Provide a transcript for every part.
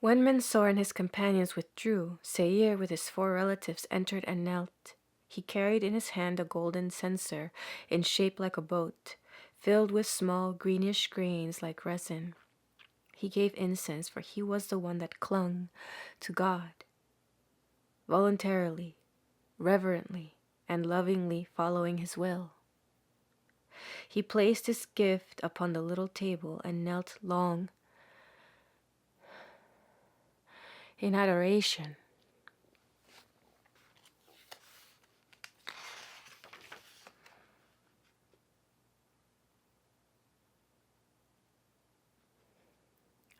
When Mansour and his companions withdrew, Seir with his 4 relatives entered and knelt. He carried in his hand a golden censer in shape like a boat, filled with small greenish grains like resin. He gave incense, for he was the one that clung to God, voluntarily, reverently, and lovingly following his will. He placed his gift upon the little table and knelt long in adoration.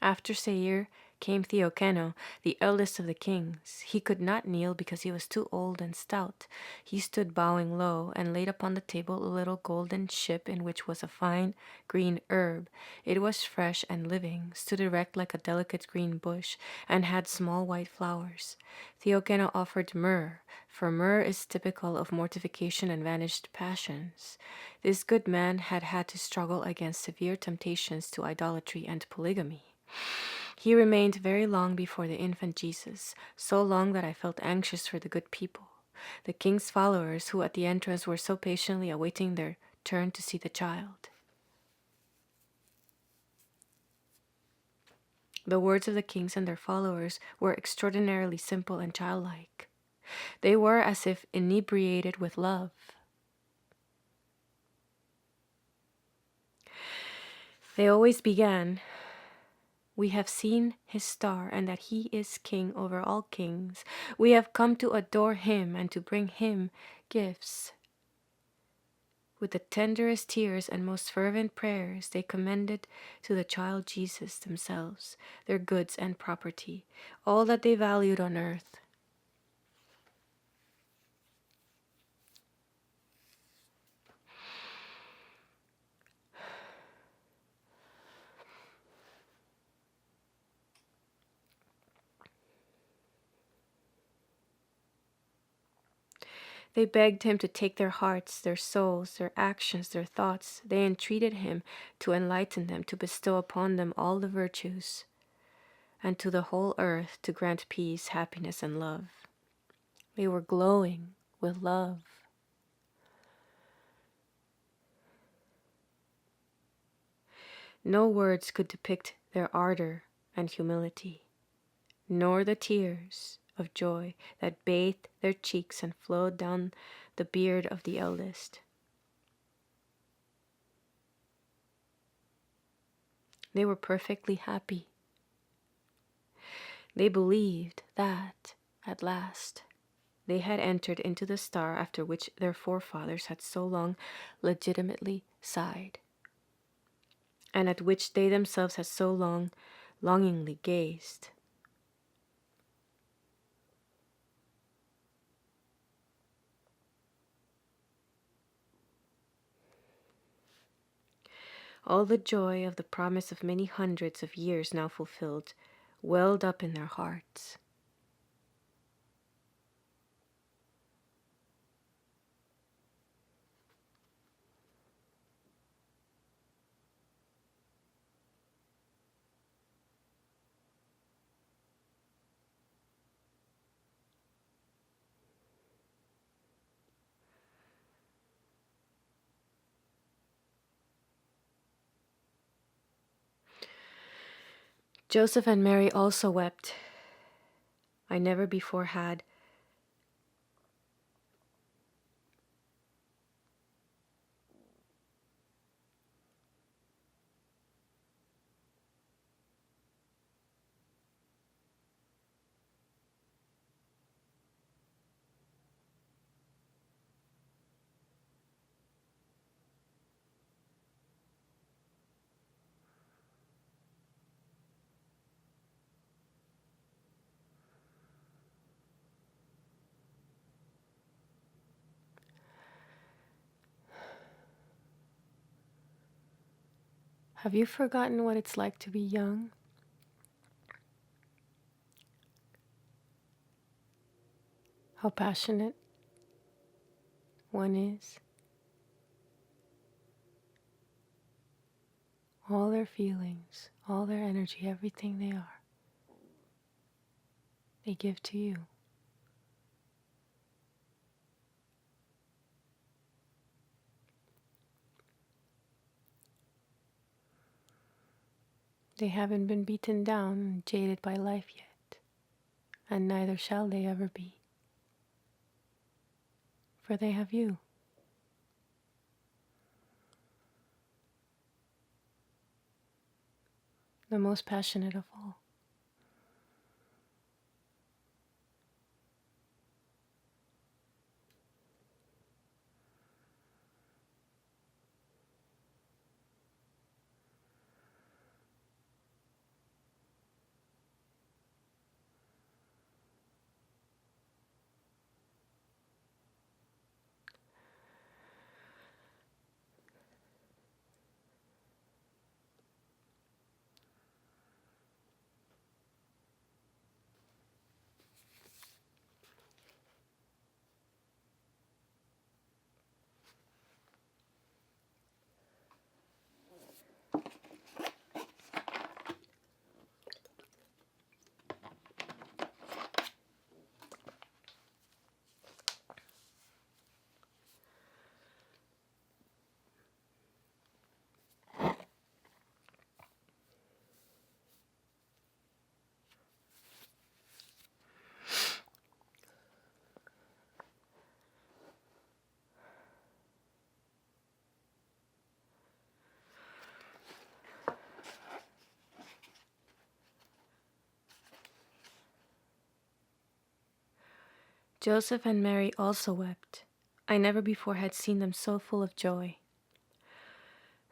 After Seir came Theokeno, the eldest of the kings. He could not kneel because he was too old and stout. He stood bowing low, and laid upon the table a little golden ship in which was a fine green herb. It was fresh and living, stood erect like a delicate green bush, and had small white flowers. Theokeno offered myrrh, for myrrh is typical of mortification and vanished passions. This good man had had to struggle against severe temptations to idolatry and polygamy. He remained very long before the infant Jesus, so long that I felt anxious for the good people, the king's followers, who at the entrance were so patiently awaiting their turn to see the child. The words of the kings and their followers were extraordinarily simple and childlike. They were as if inebriated with love. They always began, "We have seen his star, and that he is king over all kings. We have come to adore him and to bring him gifts." With the tenderest tears and most fervent prayers, they commended to the child Jesus themselves, their goods and property, all that they valued on earth. They begged him to take their hearts, their souls, their actions, their thoughts. They entreated him to enlighten them, to bestow upon them all the virtues, and to the whole earth to grant peace, happiness, and love. They were glowing with love. No words could depict their ardor and humility, nor the tears of joy that bathed their cheeks and flowed down the beard of the eldest. They were perfectly happy. They believed that, at last, they had entered into the star after which their forefathers had so long legitimately sighed, and at which they themselves had so long longingly gazed. All the joy of the promise of many hundreds of years now fulfilled welled up in their hearts. Joseph and Mary also wept. I never before had Have you forgotten what it's like to be young? How passionate one is? All their feelings, all their energy, everything they are. they give to you. They haven't been beaten down and jaded by life yet, and neither shall they ever be, for they have you. The most passionate of all. Joseph and Mary also wept. I never before had seen them so full of joy.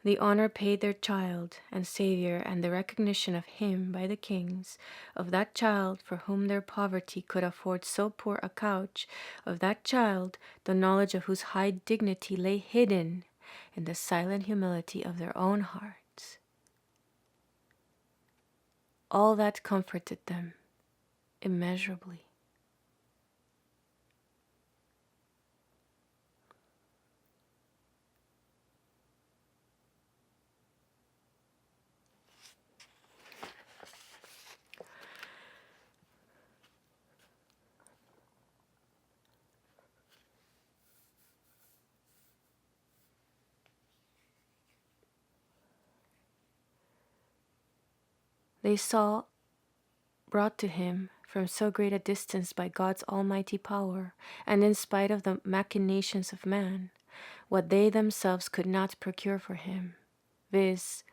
The honor paid their child and Savior, and the recognition of him by the kings, of that child for whom their poverty could afford so poor a couch, of that child the knowledge of whose high dignity lay hidden in the silent humility of their own hearts. All that comforted them immeasurably. They saw, brought to him from so great a distance by God's almighty power, and in spite of the machinations of man, what they themselves could not procure for him, viz.,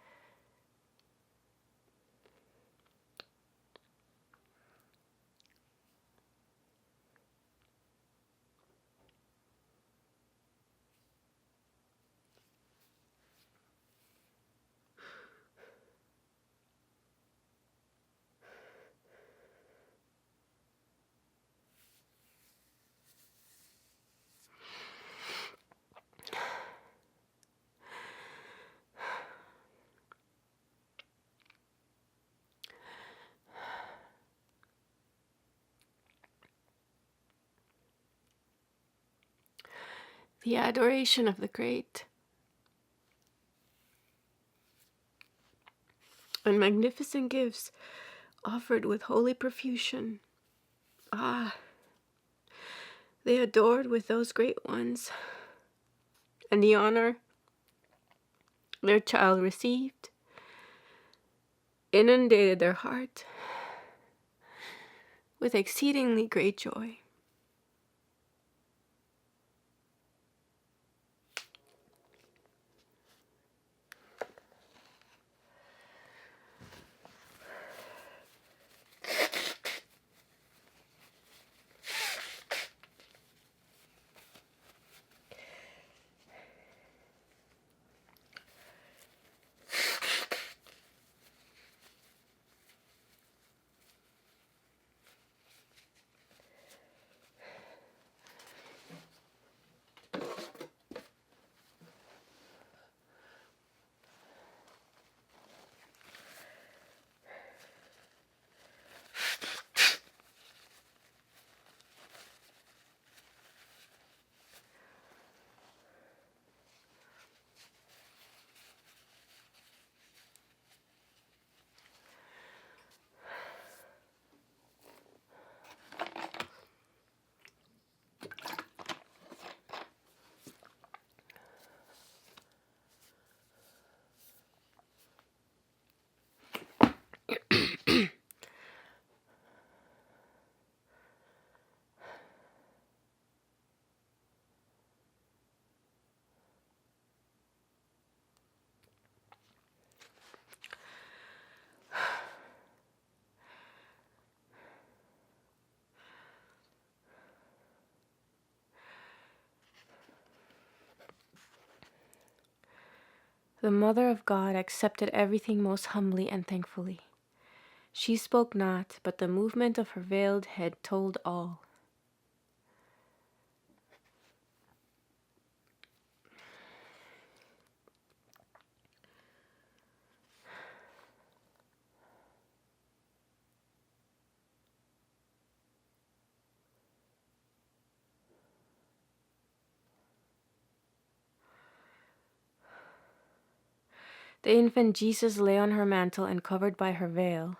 the adoration of the great and magnificent gifts offered with holy profusion. Ah, they adored with those great ones, and the honor their child received inundated their heart with exceedingly great joy. The Mother of God accepted everything most humbly and thankfully. She spoke not, but the movement of her veiled head told all. The infant Jesus lay on her mantle and covered by her veil,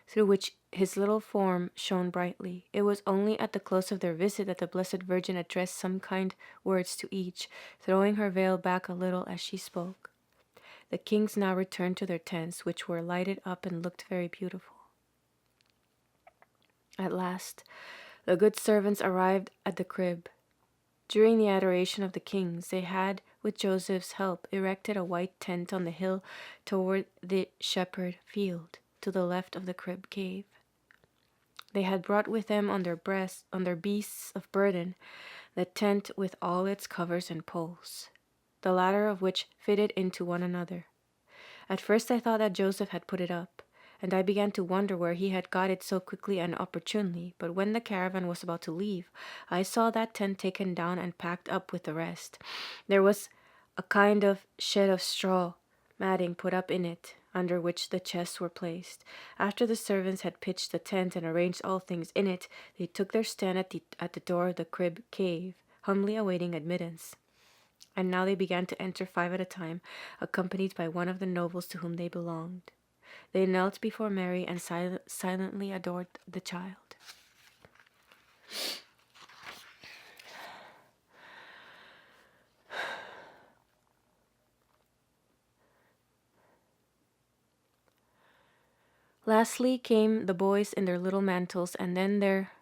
through which his little form shone brightly. It was only at the close of their visit that the Blessed Virgin addressed some kind words to each, throwing her veil back a little as she spoke. The kings now returned to their tents, which were lighted up and looked very beautiful. At last, the good servants arrived at the crib. During the adoration of the kings, they had, with Joseph's help, erected a white tent on the hill toward the shepherd field, to the left of the crib cave. They had brought with them on their beasts of burden, the tent with all its covers and poles, the latter of which fitted into one another. At first I thought that Joseph had put it up, and I began to wonder where he had got it so quickly and opportunely. But when the caravan was about to leave, I saw that tent taken down and packed up with the rest. There was a kind of shed of straw matting put up in it, under which the chests were placed. After the servants had pitched the tent and arranged all things in it, they took their stand at the door of the crib cave, humbly awaiting admittance. And now they began to enter 5 at a time, accompanied by one of the nobles to whom they belonged. They knelt before Mary and silently adored the child. Lastly came the boys in their little mantles, and then there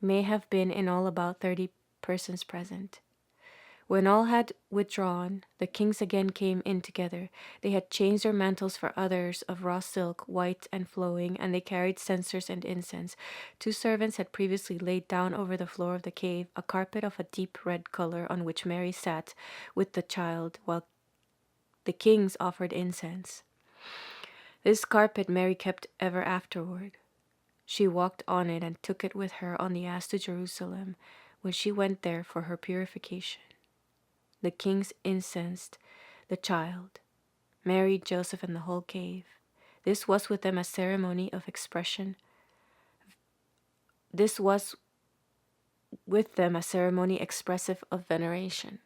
may have been in all about 30 persons present. When all had withdrawn, the kings again came in together. They had changed their mantles for others of raw silk, white and flowing, and they carried censers and incense. 2 servants had previously laid down over the floor of the cave a carpet of a deep red color, on which Mary sat with the child, while the kings offered incense. This carpet Mary kept ever afterward. She walked on it and took it with her on the ass to Jerusalem, when she went there for her purification. The kings incensed the child, Mary, Joseph, and the whole cave. This was with them a ceremony of expression. This was with them a ceremony expressive of veneration.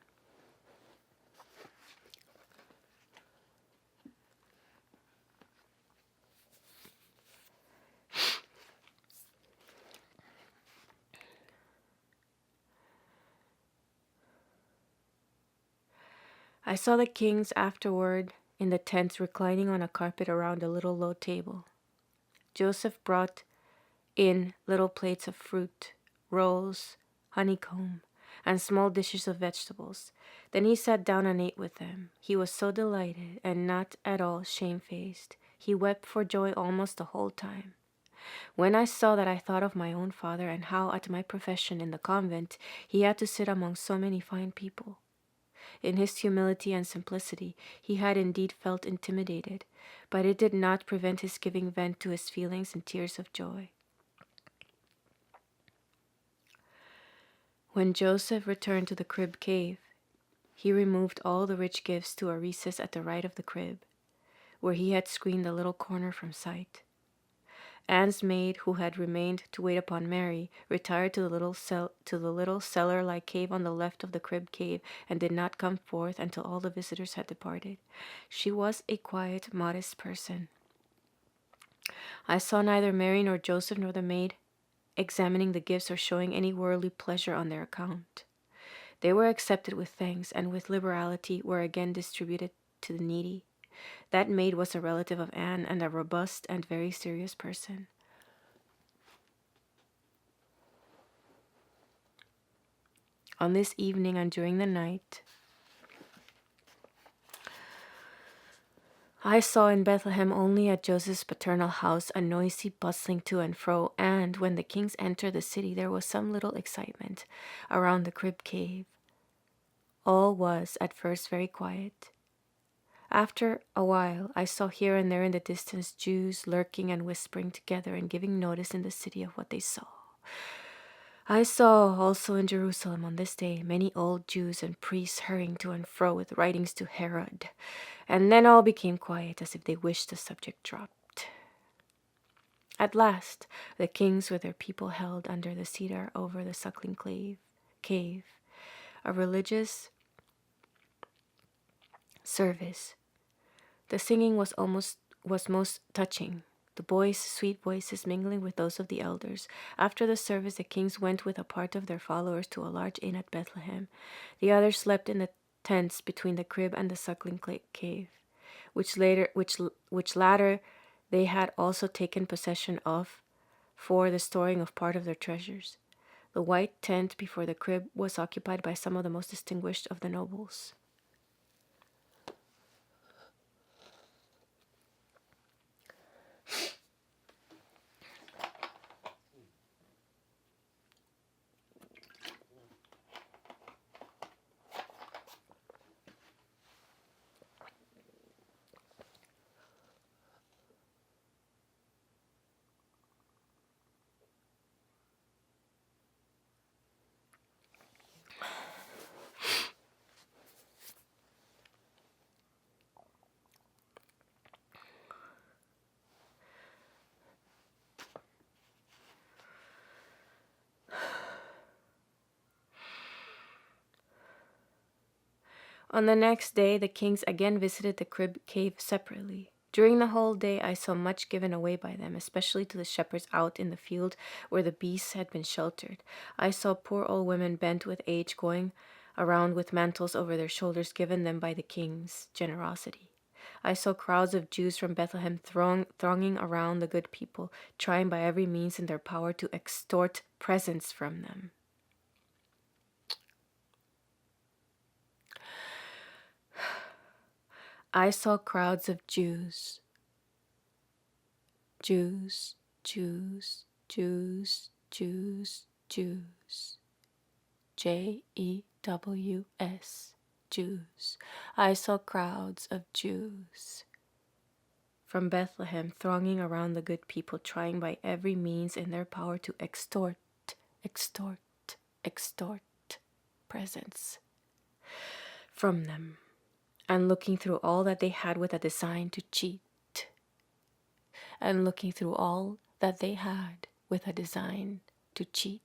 I saw the kings afterward in the tents reclining on a carpet around a little low table. Joseph brought in little plates of fruit, rolls, honeycomb, and small dishes of vegetables. Then he sat down and ate with them. He was so delighted and not at all shamefaced. He wept for joy almost the whole time. When I saw that, I thought of my own father and how at my profession in the convent he had to sit among so many fine people. In his humility and simplicity, he had indeed felt intimidated, but it did not prevent his giving vent to his feelings in tears of joy. When Joseph returned to the crib cave, he removed all the rich gifts to a recess at the right of the crib, where he had screened the little corner from sight. Anne's maid, who had remained to wait upon Mary, retired to the little cellar-like cave on the left of the crib cave, and did not come forth until all the visitors had departed. She was a quiet, modest person. I saw neither Mary nor Joseph nor the maid examining the gifts or showing any worldly pleasure on their account. They were accepted with thanks, and with liberality were again distributed to the needy. That maid was a relative of Anne, and a robust and very serious person. On this evening and during the night, I saw in Bethlehem only at Joseph's paternal house a noisy bustling to and fro, and when the kings entered the city there was some little excitement around the crib cave. All was at first very quiet. After a while, I saw here and there in the distance Jews lurking and whispering together and giving notice in the city of what they saw. I saw also in Jerusalem on this day many old Jews and priests hurrying to and fro with writings to Herod, and then all became quiet as if they wished the subject dropped. At last, the kings with their people held under the cedar over the suckling cave, a religious service. The singing was most touching, the boys' sweet voices mingling with those of the elders. After the service, the kings went with a part of their followers to a large inn at Bethlehem. The others slept in the tents between the crib and the suckling cave, which latter they had also taken possession of for the storing of part of their treasures. The white tent before the crib was occupied by some of the most distinguished of the nobles. On the next day, the kings again visited the crib cave separately. During the whole day, I saw much given away by them, especially to the shepherds out in the field where the beasts had been sheltered. I saw poor old women bent with age going around with mantles over their shoulders given them by the king's generosity. I saw crowds of Jews from Bethlehem thronging around the good people, trying by every means in their power to extort presents from them. I saw crowds of Jews, Jews, Jews, Jews, Jews, Jews, Jews, Jews. I saw crowds of Jews from Bethlehem thronging around the good people, trying by every means in their power to extort presents from them, and looking through all that they had with a design to cheat, and looking through all that they had with a design to cheat.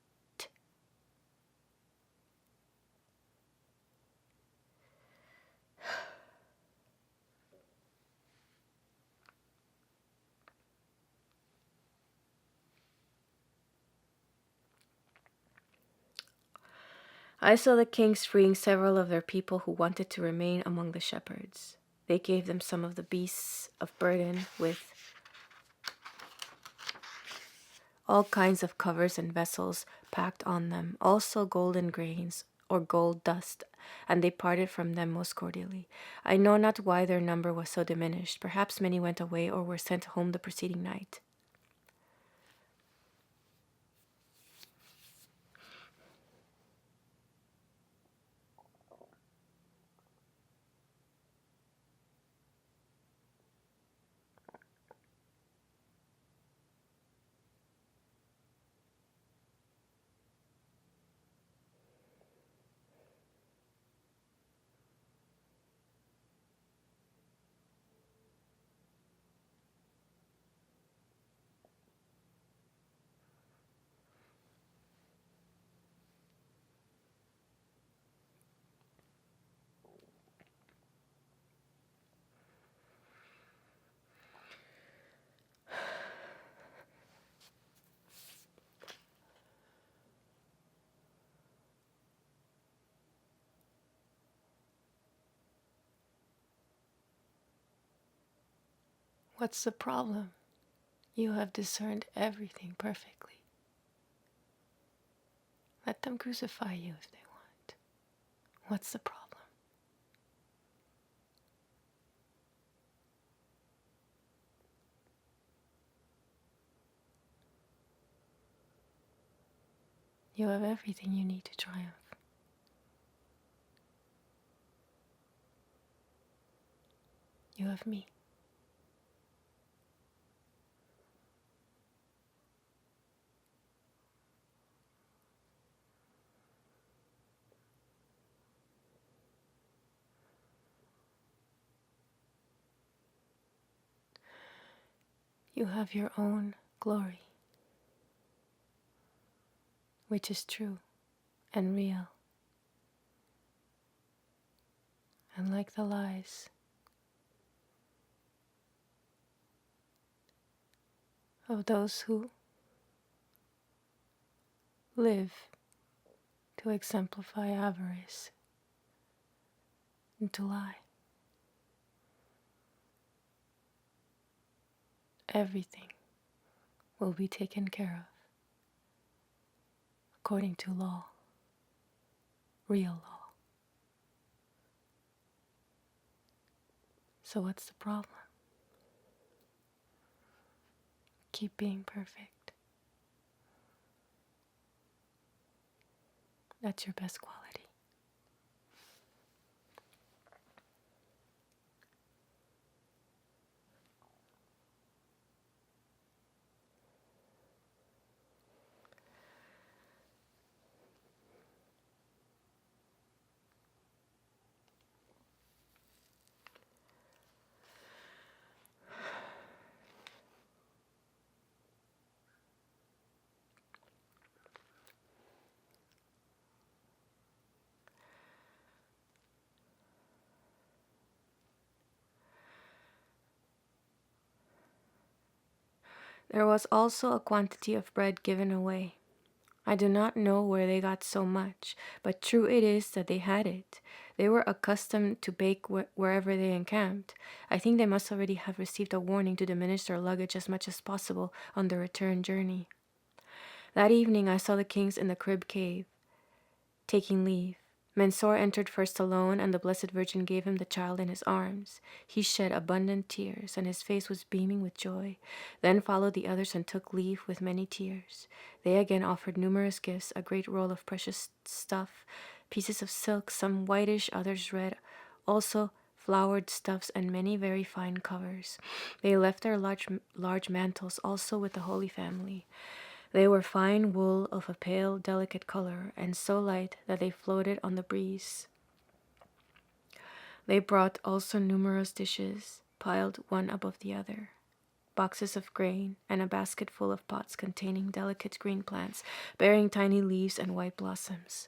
I saw the kings freeing several of their people who wanted to remain among the shepherds. They gave them some of the beasts of burden with all kinds of covers and vessels packed on them, also golden grains or gold dust, and they parted from them most cordially. I know not why their number was so diminished. Perhaps many went away or were sent home the preceding night. What's the problem? You have discerned everything perfectly. Let them crucify you if they want. What's the problem? You have everything you need to triumph. You have me. You have your own glory, which is true and real, unlike the lies of those who live to exemplify avarice and to lie. Everything will be taken care of according to law, real law. So what's the problem? Keep being perfect. That's your best quality. There was also a quantity of bread given away. I do not know where they got so much, but true it is that they had it. They were accustomed to bake wherever they encamped. I think they must already have received a warning to diminish their luggage as much as possible on the return journey. That evening I saw the kings in the crib cave, taking leave. Mensor entered first alone, and the Blessed Virgin gave him the child in his arms. He shed abundant tears, and his face was beaming with joy. Then followed the others and took leave with many tears. They again offered numerous gifts, a great roll of precious stuff, pieces of silk, some whitish, others red, also flowered stuffs, and many very fine covers. They left their large mantles also with the Holy Family. They were fine wool of a pale, delicate color, and so light that they floated on the breeze. They brought also numerous dishes, piled one above the other, boxes of grain, and a basket full of pots containing delicate green plants, bearing tiny leaves and white blossoms.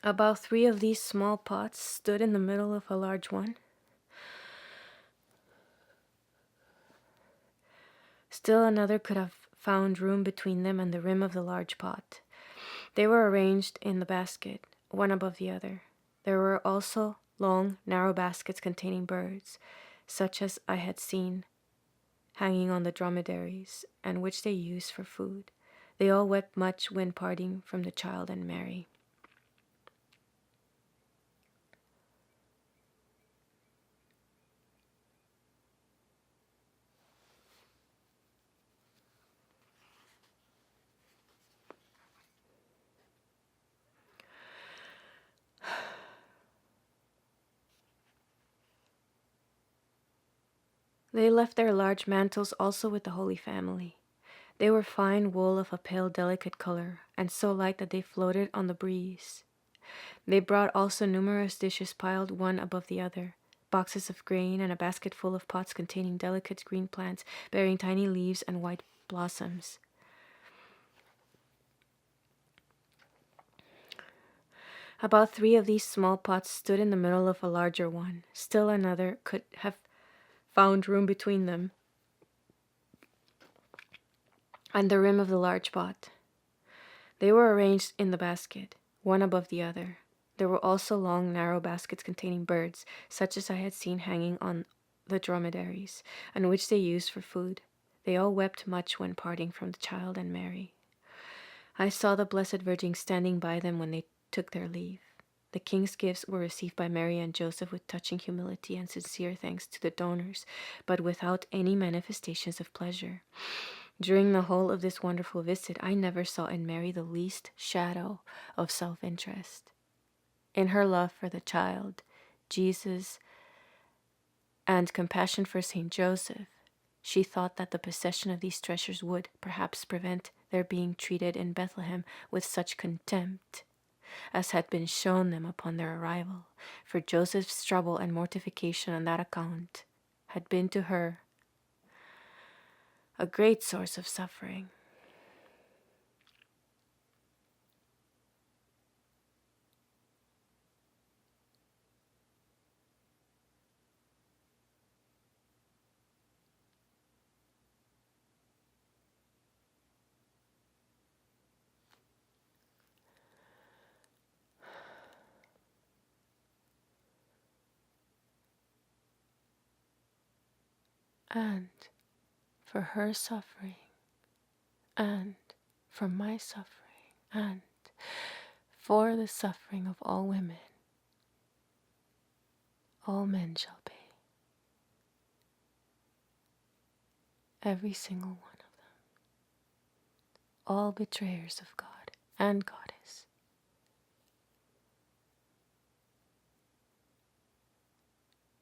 About 3 of these small pots stood in the middle of a large one. Still another could have found room between them and the rim of the large pot. They were arranged in the basket, one above the other. There were also long, narrow baskets containing birds, such as I had seen hanging on the dromedaries, and which they used for food. They all wept much when parting from the child and Mary. They left their large mantles also with the Holy Family. They were fine wool of a pale, delicate color, and so light that they floated on the breeze. They brought also numerous dishes piled one above the other, boxes of grain, and a basket full of pots containing delicate green plants, bearing tiny leaves and white blossoms. About 3 of these small pots stood in the middle of a larger one. Still another could have found room between them and the rim of the large pot. They were arranged in the basket, one above the other. There were also long, narrow baskets containing birds, such as I had seen hanging on the dromedaries, and which they used for food. They all wept much when parting from the child and Mary. I saw the Blessed Virgin standing by them when they took their leave. The king's gifts were received by Mary and Joseph with touching humility and sincere thanks to the donors, but without any manifestations of pleasure. During the whole of this wonderful visit, I never saw in Mary the least shadow of self-interest. In her love for the child, Jesus, and compassion for Saint Joseph, she thought that the possession of these treasures would, perhaps, prevent their being treated in Bethlehem with such contempt as had been shown them upon their arrival, for Joseph's trouble and mortification on that account had been to her a great source of suffering. And for her suffering, and for my suffering, and for the suffering of all women, all men shall pay. Every single one of them. All betrayers of God and Goddess.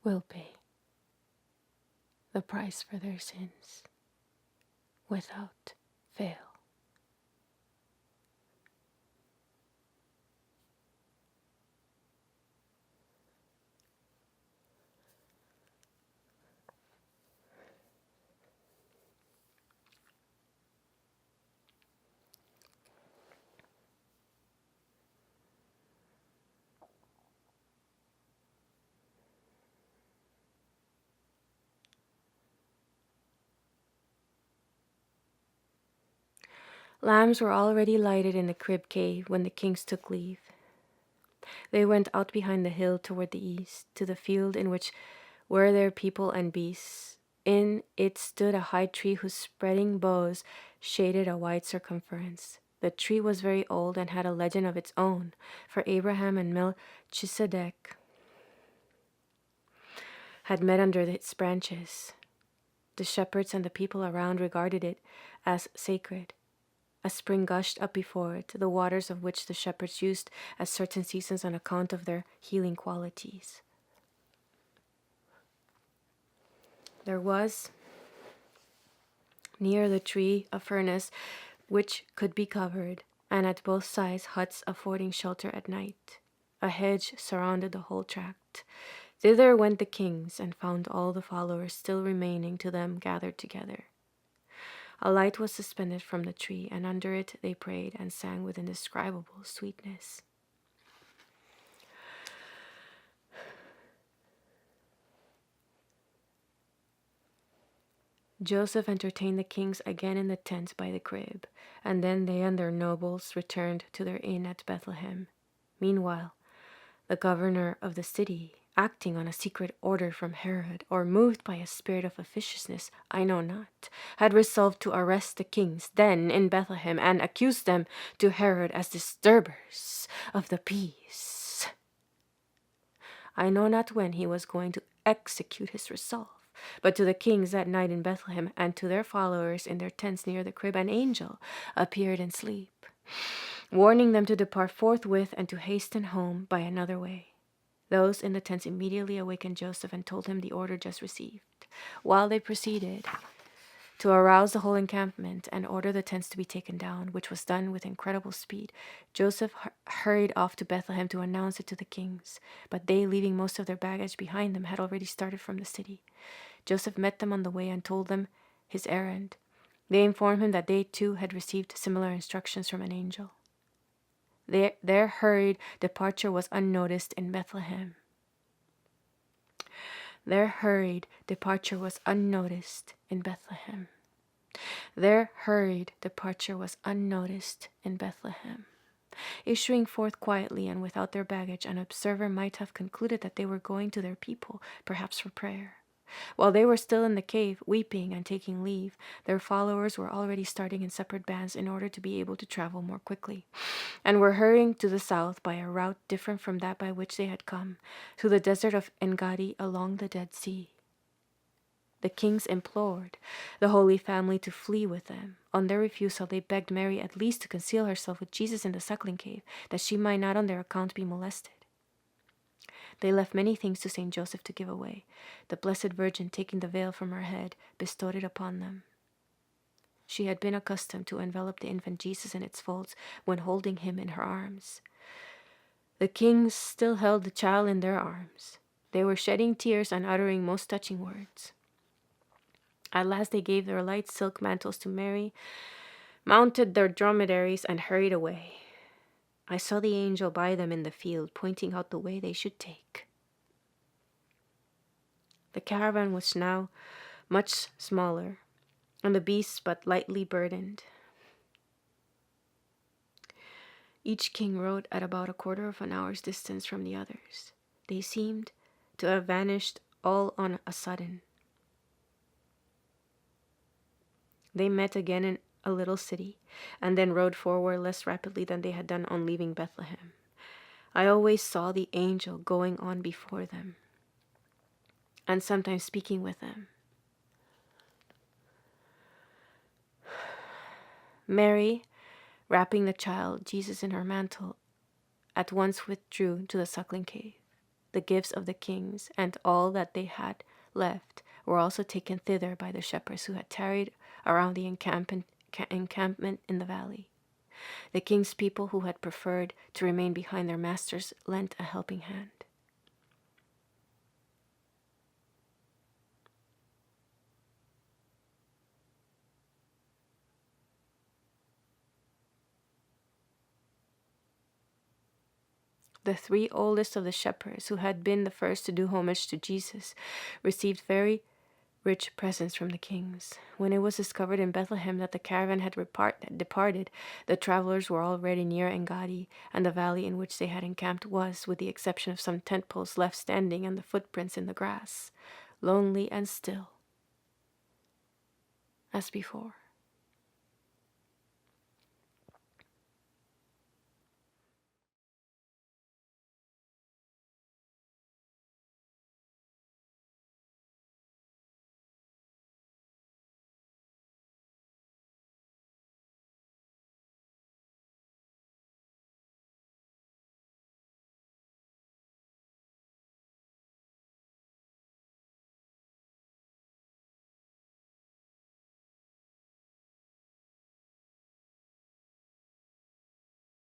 Will pay the price for their sins without fail. Lamps were already lighted in the crib cave when the kings took leave. They went out behind the hill toward the east, to the field in which were their people and beasts. In it stood a high tree whose spreading boughs shaded a wide circumference. The tree was very old and had a legend of its own, for Abraham and Melchizedek had met under its branches. The shepherds and the people around regarded it as sacred. A spring gushed up before it, the waters of which the shepherds used at certain seasons on account of their healing qualities. There was near the tree a furnace which could be covered, and at both sides huts affording shelter at night. A hedge surrounded the whole tract. Thither went the kings, and found all the followers still remaining to them gathered together. A light was suspended from the tree, and under it they prayed and sang with indescribable sweetness. Joseph entertained the kings again in the tent by the crib, and then they and their nobles returned to their inn at Bethlehem. Meanwhile, the governor of the city, acting on a secret order from Herod, or moved by a spirit of officiousness, I know not, had resolved to arrest the kings then in Bethlehem and accuse them to Herod as disturbers of the peace. I know not when he was going to execute his resolve, but to the kings that night in Bethlehem and to their followers in their tents near the crib, an angel appeared in sleep, warning them to depart forthwith and to hasten home by another way. Those in the tents immediately awakened Joseph and told him the order just received, while they proceeded to arouse the whole encampment and order the tents to be taken down, which was done with incredible speed. Joseph hurried off to Bethlehem to announce it to the kings, but they, leaving most of their baggage behind them, had already started from the city. Joseph met them on the way and told them his errand. They informed him that they too had received similar instructions from an angel. Their hurried departure was unnoticed in Bethlehem. Their hurried departure was unnoticed in Bethlehem. Their hurried departure was unnoticed in Bethlehem. Issuing forth quietly and without their baggage, an observer might have concluded that they were going to their people, perhaps for prayer. While they were still in the cave, weeping and taking leave, their followers were already starting in separate bands in order to be able to travel more quickly, and were hurrying to the south by a route different from that by which they had come, to the desert of Engadi along the Dead Sea. The kings implored the Holy Family to flee with them. On their refusal, they begged Mary at least to conceal herself with Jesus in the suckling cave, that she might not on their account be molested. They left many things to Saint Joseph to give away. The Blessed Virgin, taking the veil from her head, bestowed it upon them. She had been accustomed to envelop the infant Jesus in its folds when holding him in her arms. The kings still held the child in their arms. They were shedding tears and uttering most touching words. At last they gave their light silk mantles to Mary, mounted their dromedaries, and hurried away. I saw the angel by them in the field, pointing out the way they should take. The caravan was now much smaller, and the beasts but lightly burdened. Each king rode at about a quarter of an hour's distance from the others. They seemed to have vanished all on a sudden. They met again in a little city, and then rode forward less rapidly than they had done on leaving Bethlehem. I always saw the angel going on before them, and sometimes speaking with them. Mary, wrapping the child Jesus in her mantle, at once withdrew to the suckling cave. The gifts of the kings and all that they had left were also taken thither by the shepherds who had tarried around the encampment in the valley. The king's people who had preferred to remain behind their masters lent a helping hand. The 3 oldest of the shepherds, who had been the first to do homage to Jesus, received very rich presents from the kings. When it was discovered in Bethlehem that the caravan had departed, the travelers were already near Engadi, and the valley in which they had encamped was, with the exception of some tent poles left standing and the footprints in the grass, lonely and still as before.